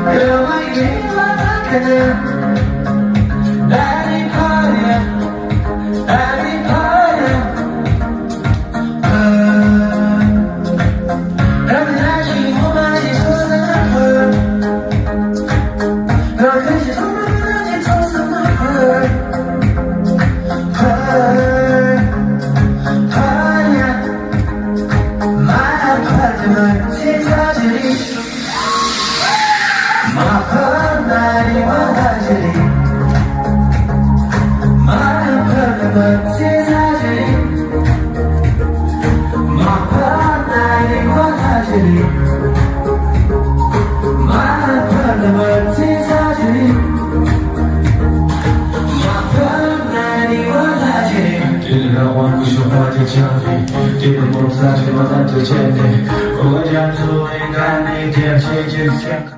Girl, my dream like a daddy party, daddy party. Every night she hold my hand, so that Girl, could you hold my hand, so that让我不说话的奖励，基本不撒去我的之前的，我将作为干你点解决健康。